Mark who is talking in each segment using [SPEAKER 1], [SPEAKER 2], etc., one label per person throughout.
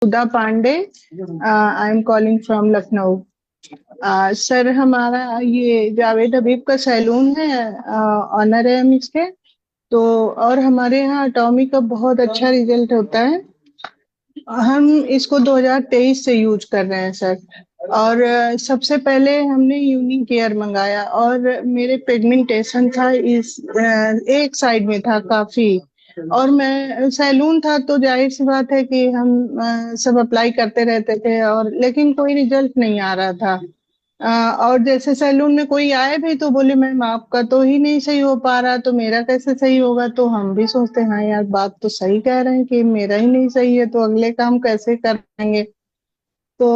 [SPEAKER 1] Sudha Pandey. I am calling from Lucknow. Sir, हमारा ये जावेद हबीब का सैलून है, ऑनर है हम इसके। तो और हमारे यहाँ अटॉमी का बहुत अच्छा रिजल्ट होता है। हम इसको 2023 से यूज कर रहे हैं सर। और सबसे पहले हमने यूनिक केयर मंगाया, और मेरे पिगमेंटेशन था इस एक साइड में था काफी। और मैं सैलून था तो जाहिर सी बात है कि हम सब अप्लाई करते रहते थे, और लेकिन कोई रिजल्ट नहीं आ रहा था। और जैसे सैलून में कोई आए भी तो बोले मैम आपका तो ही नहीं सही हो पा रहा, तो मेरा कैसे सही होगा। तो हम भी सोचते हैं हाँ यार, बात तो सही कह रहे हैं कि मेरा ही नहीं सही है, तो अगले काम कैसे कर पाएंगे। तो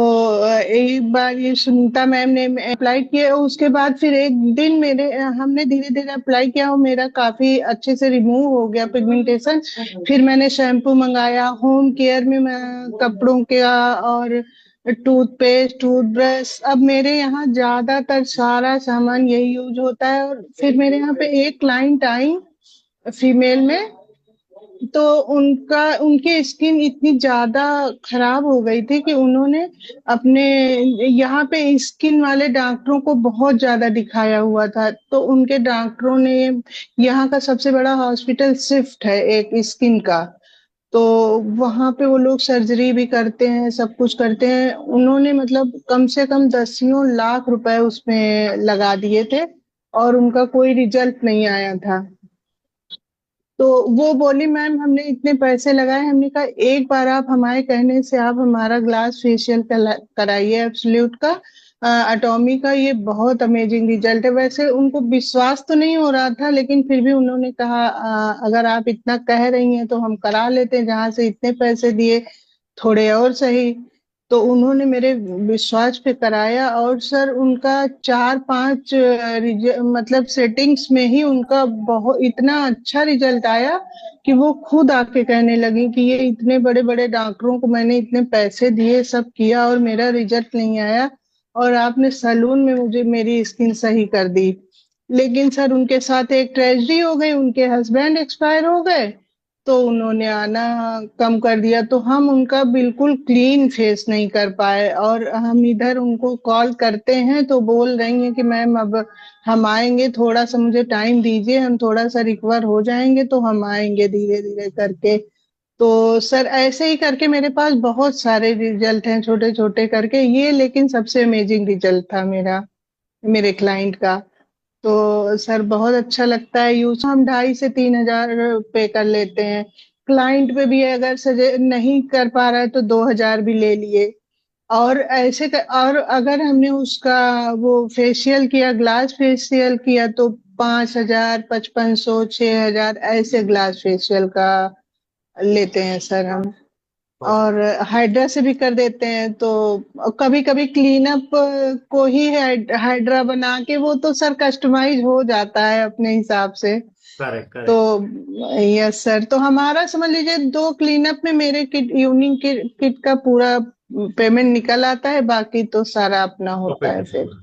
[SPEAKER 1] एक बार ये सुनीता मैम ने अप्लाई किया, उसके बाद फिर एक दिन हमने धीरे धीरे अप्लाई किया और मेरा काफी अच्छे से रिमूव हो गया पिगमेंटेशन। फिर मैंने शैम्पू मंगाया, होम केयर में मैं कपड़ों का और टूथपेस्ट, टूथब्रश, अब मेरे यहाँ ज्यादातर सारा सामान यही यूज होता है। और फिर मेरे यहाँ पे एक क्लाइंट आई फीमेल में, तो उनकी स्किन इतनी ज्यादा खराब हो गई थी कि उन्होंने अपने यहाँ पे स्किन वाले डॉक्टरों को बहुत ज्यादा दिखाया हुआ था। तो उनके डॉक्टरों ने, यहाँ का सबसे बड़ा हॉस्पिटल शिफ्ट है एक स्किन का, तो वहां पे वो लोग सर्जरी भी करते हैं, सब कुछ करते हैं। उन्होंने मतलब कम से कम दसियों लाख रुपए उसमें लगा दिए थे, और उनका कोई रिजल्ट नहीं आया था। तो वो बोली मैम हमने इतने पैसे लगाए, हमने कहा एक बार आप हमारे कहने से आप हमारा ग्लास फेशियल कराइए एब्सोल्यूट का, एटॉमी का। ये बहुत अमेजिंग रिजल्ट है। वैसे उनको विश्वास तो नहीं हो रहा था, लेकिन फिर भी उन्होंने कहा अगर आप इतना कह रही हैं तो हम करा लेते हैं, जहां से इतने पैसे दिए थोड़े और सही। तो उन्होंने मेरे विश्वास पे कराया, और सर उनका 4-5 मतलब सेटिंग्स में ही उनका बहुत इतना अच्छा रिजल्ट आया कि वो खुद आके कहने लगी कि ये इतने बड़े बड़े डॉक्टरों को मैंने इतने पैसे दिए, सब किया, और मेरा रिजल्ट नहीं आया, और आपने सैलून में मुझे मेरी स्किन सही कर दी। लेकिन सर उनके साथ एक ट्रेजेडी हो गई, उनके हस्बैंड एक्सपायर हो गए, तो उन्होंने आना कम कर दिया। तो हम उनका बिल्कुल क्लीन फेस नहीं कर पाए, और हम इधर उनको कॉल करते हैं तो बोल रही हैं कि मैम अब हम आएंगे, थोड़ा सा मुझे टाइम दीजिए, हम थोड़ा सा रिकवर हो जाएंगे तो हम आएंगे धीरे धीरे करके। तो सर ऐसे ही करके मेरे पास बहुत सारे रिजल्ट हैं छोटे छोटे करके, ये लेकिन सबसे अमेजिंग रिजल्ट था मेरा, मेरे क्लाइंट का। तो सर बहुत अच्छा लगता है यूज। हम 2,500 से 3,000 पे कर लेते हैं। क्लाइंट पे भी अगर सजे नहीं कर पा रहा है तो 2,000 भी ले लिए। और अगर हमने उसका वो फेशियल किया, ग्लास फेशियल किया, तो 5,000, 5,500, 6,000 ऐसे ग्लास फेशियल का लेते हैं सर हम। और हाइड्रा से भी कर देते हैं। तो कभी कभी क्लीन अप को ही हाइड्रा बना के, वो तो सर कस्टमाइज हो जाता है अपने हिसाब से।
[SPEAKER 2] करेक्ट
[SPEAKER 1] तो
[SPEAKER 2] करेक्ट।
[SPEAKER 1] यस सर, तो हमारा समझ लीजिए 2 क्लीनअप में मेरे किट, यूनिक किट का पूरा पेमेंट निकल आता है, बाकी तो सारा अपना होता है
[SPEAKER 2] प्रोफेट
[SPEAKER 1] फिर।